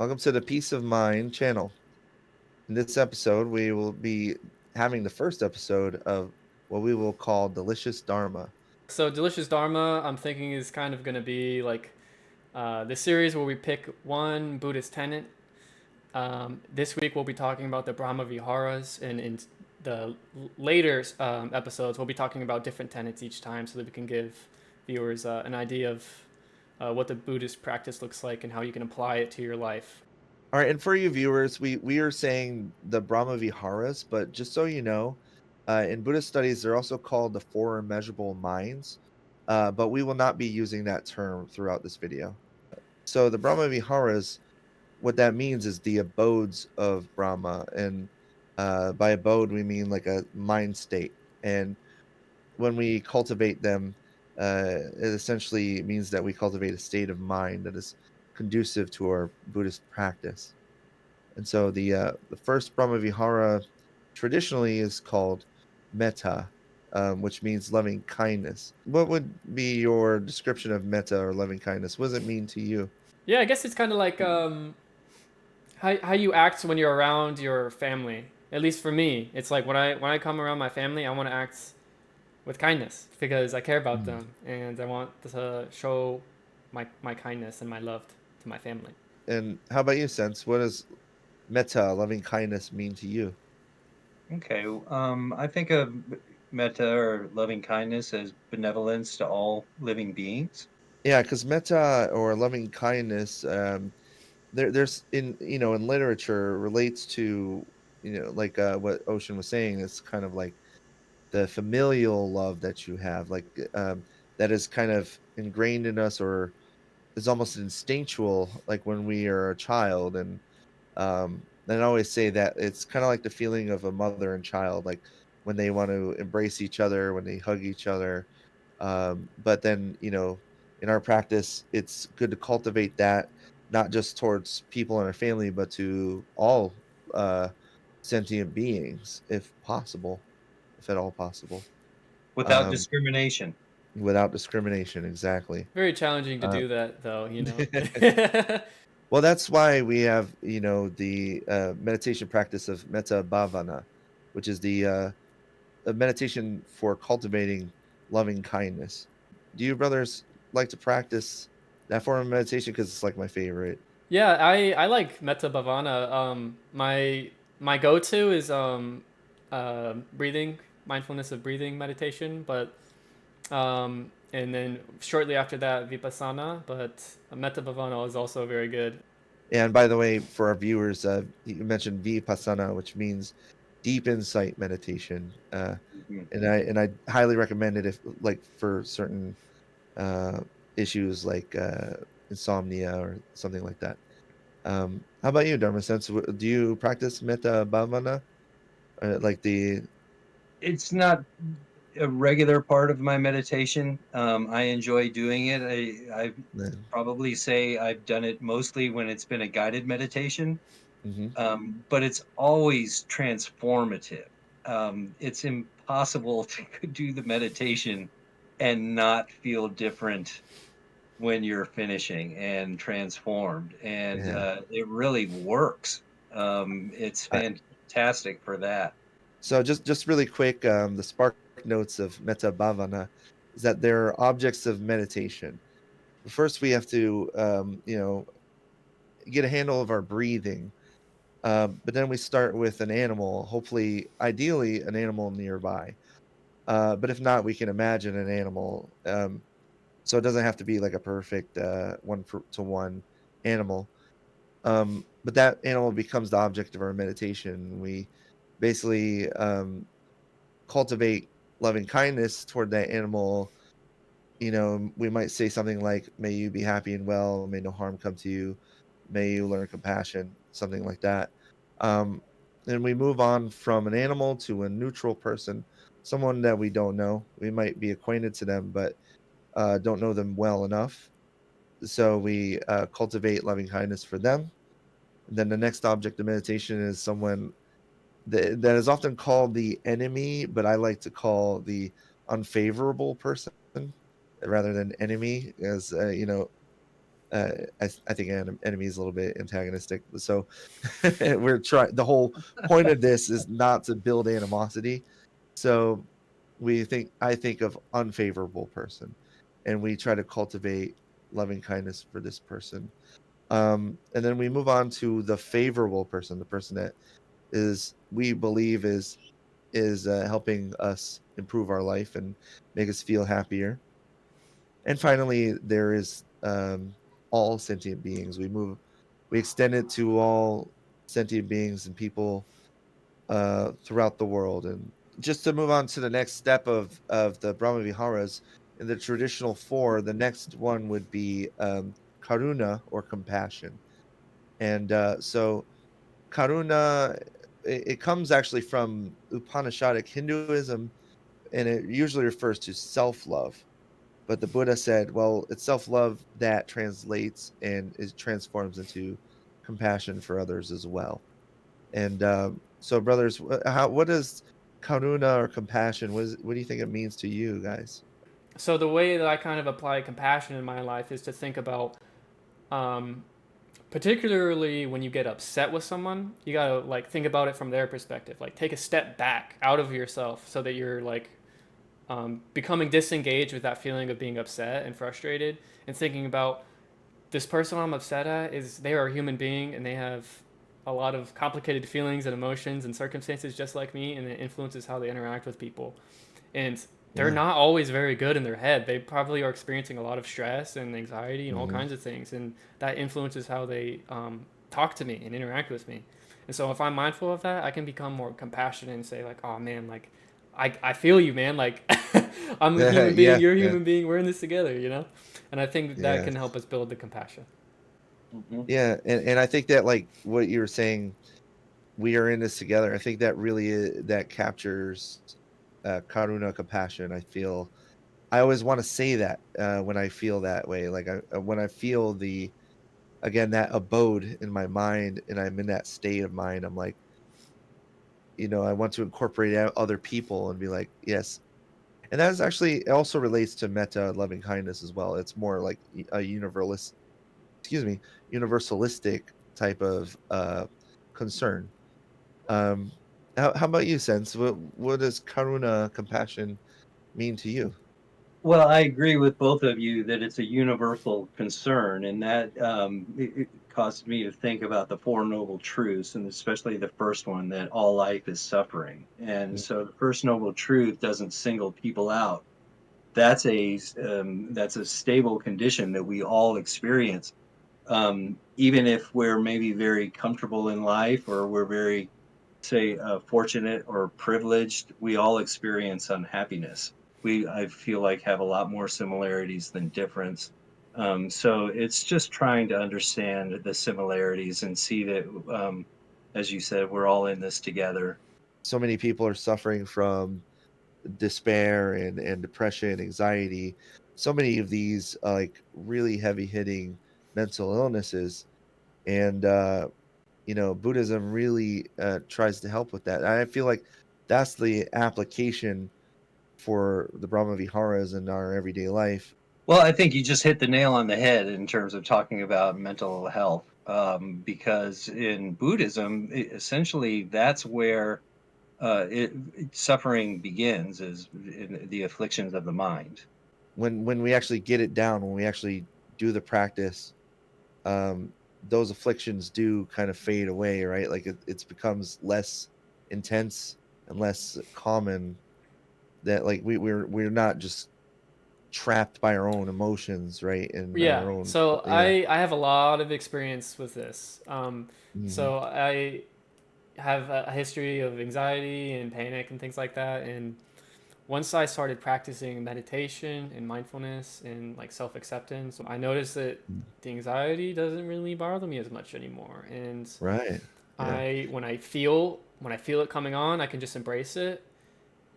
Welcome to the Peace of Mind channel. In this episode, we will be having the first episode of what we will call Delicious Dharma. So Delicious Dharma, I'm thinking is kind of going to be like this series where we pick one Buddhist tenet. This week we'll be talking about the Brahmaviharas, and in the later episodes we'll be talking about different tenets each time, so that we can give viewers an idea of what the Buddhist practice looks like and how you can apply it to your life. All right, and for you viewers, we are saying the Brahmaviharas, but just so you know, in Buddhist studies, they're also called the Four Immeasurable Minds, but we will not be using that term throughout this video. So the Brahmaviharas, what that means is the abodes of Brahma, and by abode we mean like a mind state. And when we cultivate them, it essentially means that we cultivate a state of mind that is conducive to our Buddhist practice. And so the first Brahmavihara traditionally is called metta, which means loving kindness. What would be your description of metta or loving kindness? What does it mean to you? Yeah, I guess it's kind of like how you act when you're around your family. At least for me, it's like when I come around my family, I want to act with kindness because I care about Mm. them and I want to show my kindness and my love to my family. And how about you, Sense? What does metta, loving kindness, mean to you? Okay, I think of metta or loving kindness as benevolence to all living beings. Yeah, because metta or loving kindness, there's in literature relates to like what Ocean was saying. It's kind of like the familial love that you have, like that is kind of ingrained in us, or is almost instinctual, like when we are a child. And I always say that it's kind of like the feeling of a mother and child, like when they want to embrace each other, when they hug each other. But then, in our practice, it's good to cultivate that, not just towards people in our family, but to all uh, sentient beings, if possible, if at all possible, Without um, discrimination. without discrimination. Exactly. Very challenging to Uh, do that though. well, that's why we have, the meditation practice of metta bhavana, which is the a meditation for cultivating loving kindness. Do you brothers like to practice that form of meditation? Because it's like my favorite. Yeah, I like metta bhavana. My go-to is breathing, mindfulness of breathing meditation, but and then shortly after that vipassana, but metta bhavana is also very good. And by the way, for our viewers, you mentioned vipassana, which means deep insight meditation. Mhm. And I highly recommend it, if like for certain issues like insomnia or something like that. How about you, Dharma Sense? Do you practice metta bhavana? Like the It's not a regular part of my meditation. I enjoy doing it. I the probably say I've done it mostly when it's been a guided meditation, mhm. but it's always transformative. It's impossible to do the meditation and not feel different when you're finishing and transformed, and Yeah. it really works. It's I, fantastic for that. so just really quick, the spark notes of metta bhavana is that they're objects of meditation. First, we have to get a handle of our breathing. But then we start with an animal, hopefully, ideally, an animal nearby. But if not, we can imagine an animal. So it doesn't have to be like a perfect one to one animal. But that animal becomes the object of our meditation. We basically cultivate loving kindness toward that animal. We might say something like, "May you be happy and well. May no harm come to you. May you learn compassion," something like that. Um, and we move on from an animal to a neutral person, someone that we don't know. We might be acquainted to them, but don't know them well enough. So we cultivate loving kindness for them. And then the next object of meditation is someone that is often called the enemy, but I like to call the unfavorable person rather than enemy, as I think enemy is a little bit antagonistic. So we're trying. The whole point of this is not to build animosity. So I think of unfavorable person, and we try to cultivate loving kindness for this person. And then we move on to the favorable person, the person that we believe is helping us improve our life and make us feel happier. And finally, there is all sentient beings. We extend it to all sentient beings and people throughout the world. And just to move on to the next step of the Brahmaviharas, in the traditional four, the next one would be karuna, or compassion. And so karuna, it comes actually from Upanishadic Hinduism, and it usually refers to self-love. But the Buddha said, well, it's self-love that translates and is transforms into compassion for others as well. And so, brothers, what does karuna or compassion? What do you think it means to you guys? So the way that I kind of apply compassion in my life is to think about, um, particularly when you get upset with someone, you gotta like think about it from their perspective. Like take a step back out of yourself so that you're like becoming disengaged with that feeling of being upset and frustrated, and thinking about this person I'm upset at is they are a human being and they have a lot of complicated feelings and emotions and circumstances just like me, and it influences how they interact with people. And they're Yeah. not always very good in their head. They probably are experiencing a lot of stress and anxiety and all Hmm. kinds of things, and that influences how they talk to me and interact with me. And so if I'm mindful of that, I can become more compassionate and say like, oh man, like I feel you, man. Like I'm a Yeah, human being, yeah, you're a yeah, human being, we're in this together, you know? And I think that yeah, can help us build the compassion. Mhm. yeah. And I think that, like what you were saying, we are in this together. I think that really that captures karuna, compassion. I always want to say that when I feel that way, like when I feel that abode in my mind, and I'm in that state of mind, I'm like, I want to incorporate out other people and be like, yes. And that is actually, it also relates to metta, loving kindness as well. It's more like a excuse me, universalistic type of concern. Um, how about you, Sense? What does karuna, compassion, mean to you? Well, I agree with both of you that it's a universal concern, and that it caused me to think about the Four Noble Truths, and especially the first one, that all life is suffering. And Mm. so the first noble truth doesn't single people out. That's a stable condition that we all experience, even if we're maybe very comfortable in life, or we're very, say, fortunate or privileged. We all experience unhappiness. I feel like, have a lot more similarities than difference. So it's just trying to understand the similarities and see that, as you said, we're all in this together. So many people are suffering from despair and depression, anxiety. So many of these like really heavy hitting mental illnesses, and Buddhism really tries to help with that. And I feel like that's the application for the Brahma Viharas in our everyday life. Well, I think you just hit the nail on the head in terms of talking about mental health, because in Buddhism, essentially, that's where suffering begins, is in the afflictions of the mind. When we actually get it down, when we actually do the practice, um, those afflictions do kind of fade away, right? Like it becomes less intense and less common. That like we're not just trapped by our own emotions, right? And Yeah. our own, So yeah. I have a lot of experience with this. Hmm. So I have a history of anxiety and panic and things like that. And once I started practicing meditation and mindfulness and like self acceptance, I noticed that the anxiety doesn't really bother me as much anymore. And Right. Yeah. when I feel it coming on, I can just embrace it.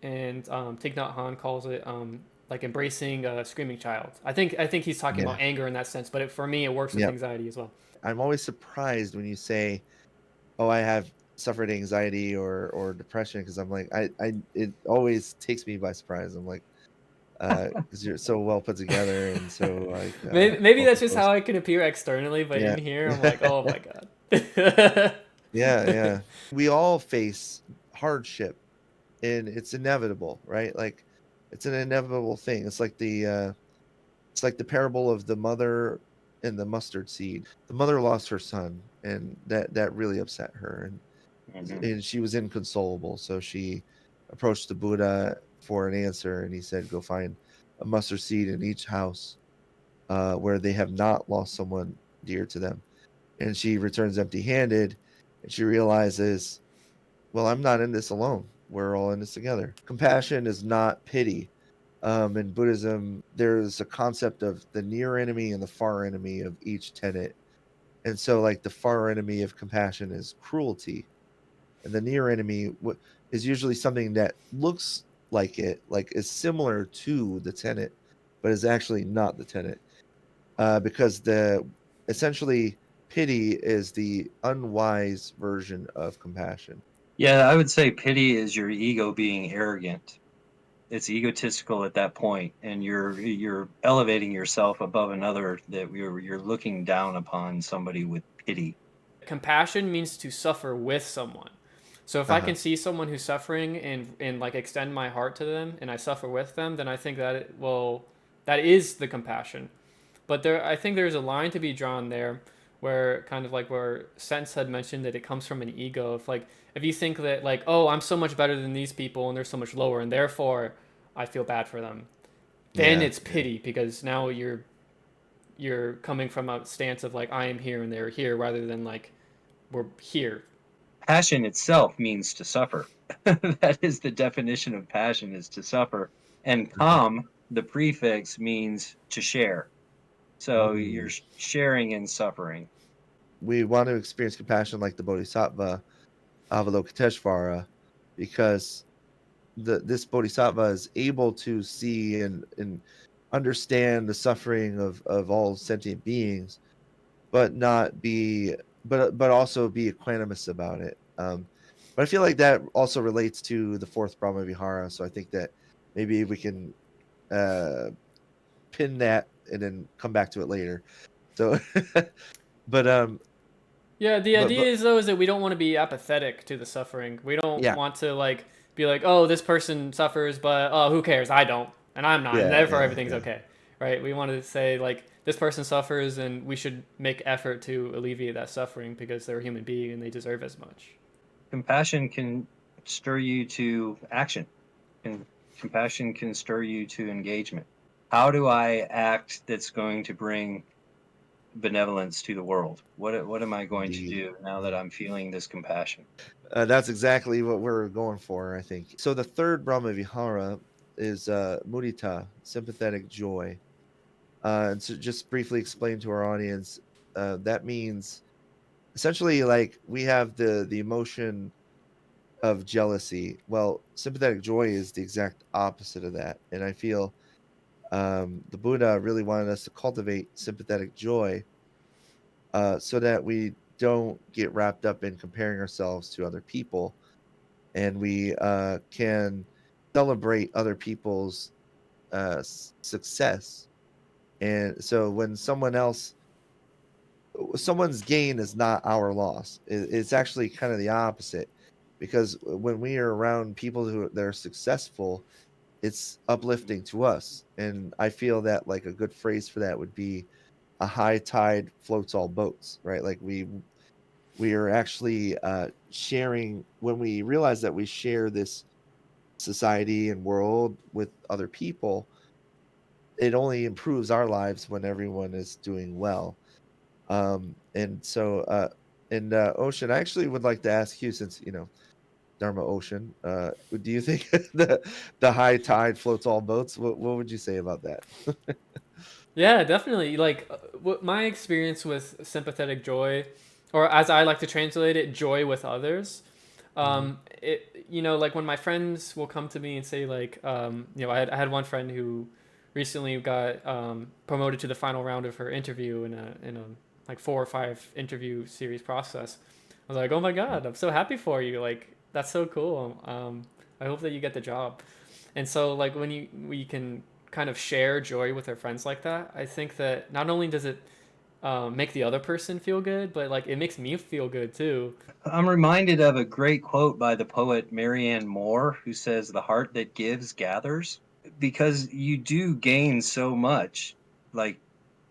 And Thich Nhat Hanh calls it like embracing a screaming child. I think he's talking Yeah. about anger in that sense, but for me, it works with Yeah. anxiety as well. I'm always surprised when you say, "Oh, I have suffered anxiety or depression," because I'm like, I it always takes me by surprise. I'm like, because you're so well put together and so like Maybe well that's just how composed. I can appear externally, but Yeah. in here I'm like, oh my god. Yeah, yeah. We all face hardship and it's inevitable, right? Like it's an inevitable thing. It's like the parable of the mother and the mustard seed. The mother lost her son and that really upset her Mhm. and she was inconsolable. So she approached the Buddha for an answer and he said, go find a mustard seed in each house where they have not lost someone dear to them. And she returns empty handed and she realizes, well, I'm not in this alone. We're all in this together. Compassion is not pity. In Buddhism, there's a concept of the near enemy and the far enemy of each tenet. And so, like, the far enemy of compassion is cruelty. And the near enemy is usually something that looks like it, like is similar to the tenet, but is actually not the tenet. Because essentially pity is the unwise version of compassion. Yeah, I would say pity is your ego being arrogant. It's egotistical at that point, and you're elevating yourself above another, that you're looking down upon somebody with pity. Compassion means to suffer with someone. So if I Uh-huh. can see someone who's suffering and like extend my heart to them and I suffer with them, then I think that is the compassion. But I think there's a line to be drawn there where kind of like where Sense had mentioned that it comes from an ego of like if you think that like, oh, I'm so much better than these people and they're so much lower and therefore I feel bad for them, then Yeah, it's pity because now you're coming from a stance of like I am here and they're here rather than like we're here. Passion itself means to suffer. That is the definition of passion, is to suffer. And yeah. kam, the prefix, means to share. So you're Mm. sharing in suffering. We want to experience compassion like the Bodhisattva Avalokiteshvara because this Bodhisattva is able to see and understand the suffering of all sentient beings, but not be but also be equanimous about it. But I feel like that also relates to the fourth Brahmavihara. So I think that maybe we can uh, pin that and then come back to it later. So, but Yeah, the but idea is though is that we don't want to be apathetic to the suffering. We don't yeah, want to like be like, oh, this person suffers, but oh, who cares? I don't, and I'm not, and yeah, therefore yeah, everything's yeah. okay, right? We want to say like this person suffers, and we should make effort to alleviate that suffering because they're a human being and they deserve as much. Compassion can stir you to action, and compassion can stir you to engagement. How do I act that's going to bring benevolence to the world? What am I going to Indeed. do now that I'm feeling this compassion? That's exactly what we're going for, I think. So the third Brahmavihara is mudita, sympathetic joy. And so just briefly explain to our audience, that means essentially like we have the emotion of jealousy. Well, sympathetic joy is the exact opposite of that. And I feel the Buddha really wanted us to cultivate sympathetic joy so that we don't get wrapped up in comparing ourselves to other people and we can celebrate other people's success. And so when someone's gain is not our loss, it's actually kind of the opposite. Because when we are around people who that are successful, it's uplifting to us. And I feel that like a good phrase for that would be a high tide floats all boats, right? Like we are actually sharing when we realize that we share this society and world with other people, it only improves our lives when everyone is doing well. And so, and Ocean, I actually would like to ask you, since Dharma Ocean, do you think the high tide floats all boats? What would you say about that? Yeah, definitely. Like what my experience with sympathetic joy, or as I like to translate it, joy with others. Mhm. Like when my friends will come to me and say like, I had one friend who recently got promoted to the final round of her interview in a like 4 or 5 interview series process. I was like, oh my god, I'm so happy for you. Like that's so cool. I hope that you get the job. And so like when we can kind of share joy with our friends like that, I think that not only does it make the other person feel good, but like it makes me feel good too. I'm reminded of a great quote by the poet Marianne Moore, who says, "The heart that gives gathers," because you do gain so much, like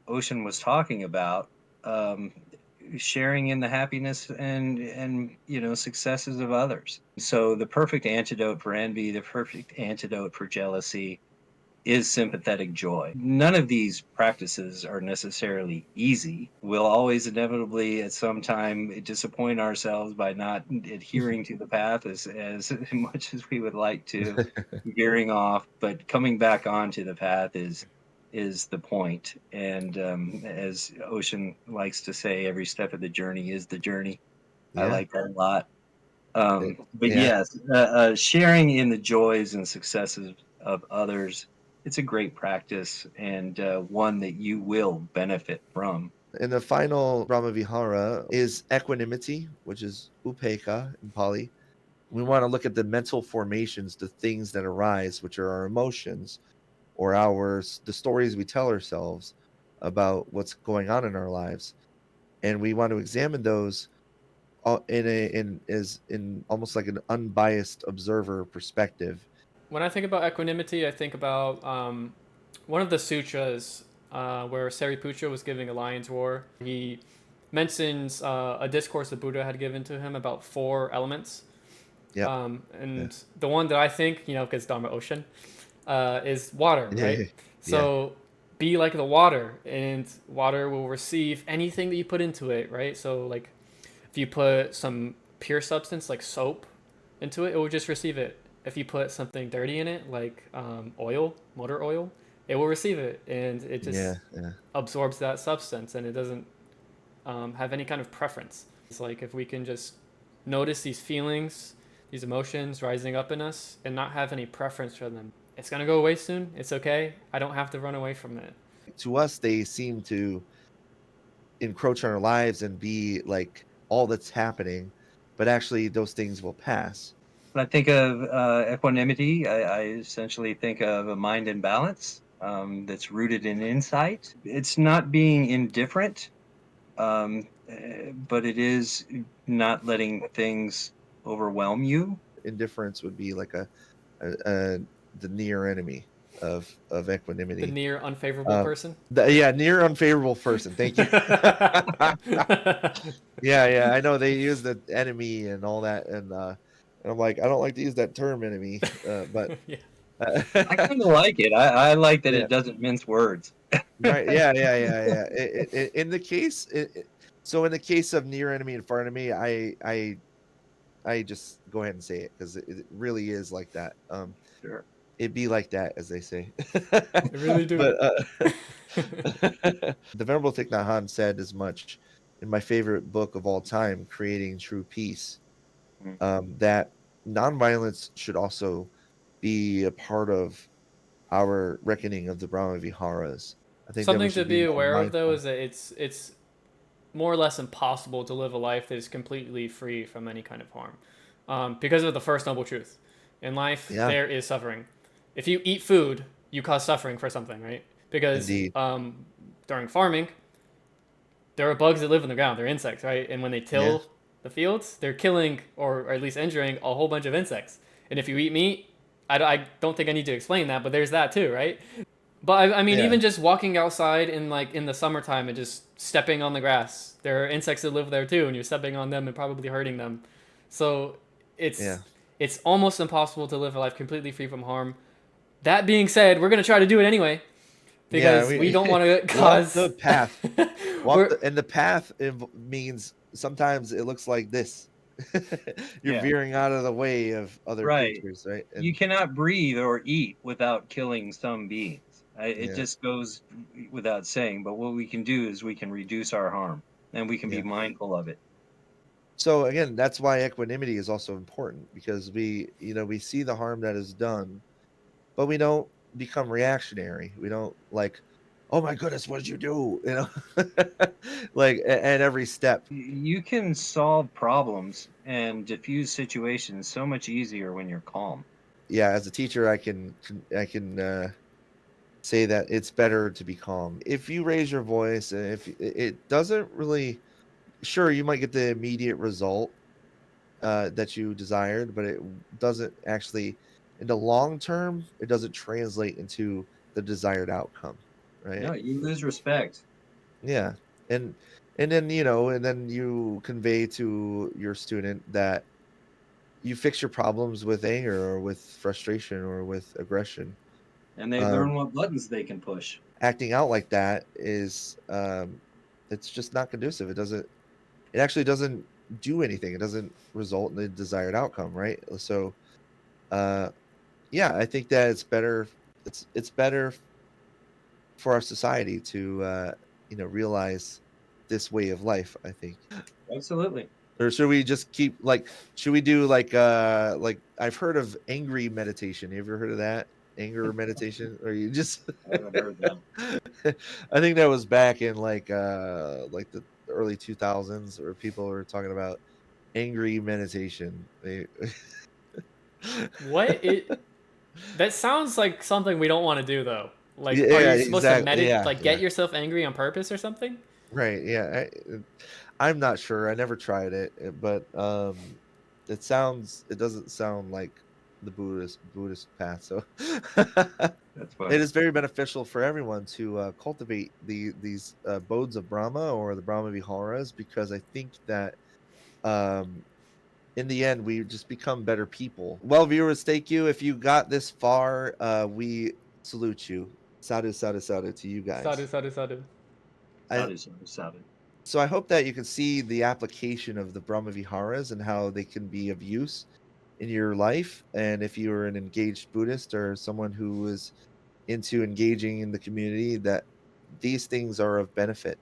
Ocean was talking about, um, sharing in the happiness and successes of others. So the perfect antidote for envy, the perfect antidote for jealousy, is sympathetic joy. None of these practices are necessarily easy. We'll always inevitably at some time disappoint ourselves by not adhering to the path as much as we would like to, veering off, but coming back onto the path is the point. And as Ocean likes to say, every step of the journey is the journey. I Yeah. like that a lot. But Yeah. yes, sharing in the joys and successes of others, it's a great practice, and one that you will benefit from. And the final Brahmavihara is equanimity, which is upekkha in Pali. We want to look at the mental formations, the things that arise, which are our emotions or the stories we tell ourselves about what's going on in our lives. And we want to examine those in almost like an unbiased observer perspective. When I think about equanimity, I think about one of the sutras where Sariputra was giving a lion's roar. He mentions a discourse the Buddha had given to him about four elements. Yep. Yeah. And the one that I think, because Dharma Ocean, is water, Yeah. right? Yeah. So be like the water, and water will receive anything that you put into it, right? So like if you put some pure substance like soap into it, it will just receive it. If you put something dirty in it, like oil, motor oil, it will receive it, and it Yeah. just Yeah. absorbs that substance, and it doesn't have any kind of preference. It's like if we can just notice these feelings, these emotions rising up in us, and not have any preference for them, it's gonna go away soon. It's okay. I don't have to run away from it. To us, they seem to encroach on our lives and be like all that's happening, but actually those things will pass. When I think of equanimity, I essentially think of a mind in balance that's rooted in insight. It's not being indifferent, but it is not letting things overwhelm you. Indifference would be like a the near enemy of The equanimity. near unfavorable person. Yeah, near unfavorable person. Thank you. Yeah, yeah. I know they use the enemy and all that, and I'm like, I don't like to use that term enemy, but Yeah. I kind of like it. I like that yeah, it doesn't mince words. right. Yeah, yeah, yeah, yeah. In the case, so in the case of near enemy and far enemy, I just go ahead and say it because it really is like that. Sure. It be like that, as they say. I really do. But the Venerable Thich Nhat Hanh said as much in my favorite book of all time, Creating True Peace, Mm. that nonviolence should also be a part of our reckoning of the Brahma Viharas. I think that we Something to should be be more aware of though mindful. is that it's more or less impossible to live a life that is completely free from any kind of harm, because of the first noble truth. In life, Yeah, there is suffering. If you eat food, you cause suffering for something, right? Because indeed. during farming, there are bugs that live in the ground. They're insects, right? And when they Yeah, till the fields, they're killing or at least injuring a whole bunch of insects. And if you eat meat, I don't think I need to explain that, but there's that too, right? But I mean, yeah, even just walking outside in like in the summertime and just stepping on the grass, there are insects that live there too, and you're stepping on them and probably hurting them. So yeah, it's it's almost impossible to live a life completely free from harm. That being said, we're gonna try to do it anyway yeah. because we don't want to Walk the cause. path. we're And the path means sometimes it looks like this. You're Yeah. veering out of the way of other Right. creatures, right? You And cannot breathe or eat without killing some beings. It yeah, just goes without saying. But what we can do is we can reduce our harm and we can be yeah. mindful of it. So again, that's why equanimity is also important because we see the harm that is done, but we don't become reactionary. We don't like, oh my goodness, what did you do? Like at every step. You can solve problems and diffuse situations so much easier when you're calm. Yeah, as a teacher, I can say that it's better to be calm. If you raise your voice, and if it doesn't really, sure, you might get the immediate result that you desired, but it doesn't actually, in the long term, it doesn't translate into the desired outcome, right? No, you lose respect. Yeah. And then, and then you convey to your student that you fix your problems with anger or with frustration or with aggression. And they learn Um, what buttons they can push. Acting out like that is it's just not conducive. It actually doesn't do anything. It doesn't result in the desired outcome, right? So uh yeah, I think that it's better for our society to realize this way of life, I think. Absolutely. Or should we just keep should we do like I've heard of angry meditation. You ever heard of that? Anger meditation? Or you just I haven't heard that. I think that was back in like the early 2000s where people were talking about angry meditation. What it that sounds like something we don't want to do though. Like, are Yeah, you supposed to exactly. Yeah, get yeah. yourself angry on purpose or something? Right. Yeah. I'm not sure. I never tried it, but it doesn't sound like the Buddhist path. So That's it funny. is very beneficial for everyone to cultivate these abodes of Brahma or the Brahmaviharas, because I think that um, in the end we just become better people. Well, viewers, thank you. If you got this far, we salute you. Sadhu, sadhu, sadhu to you Sadhu, guys. sadhu, sadhu. I, Sadhu. so I hope that you can see the application of the Brahmaviharas and how they can be of use in your life. And if you're an engaged Buddhist or someone who is into engaging in the community, that these things are of benefit.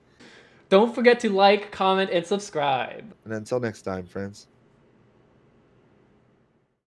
Don't forget to like, comment, and subscribe. And until next time, friends.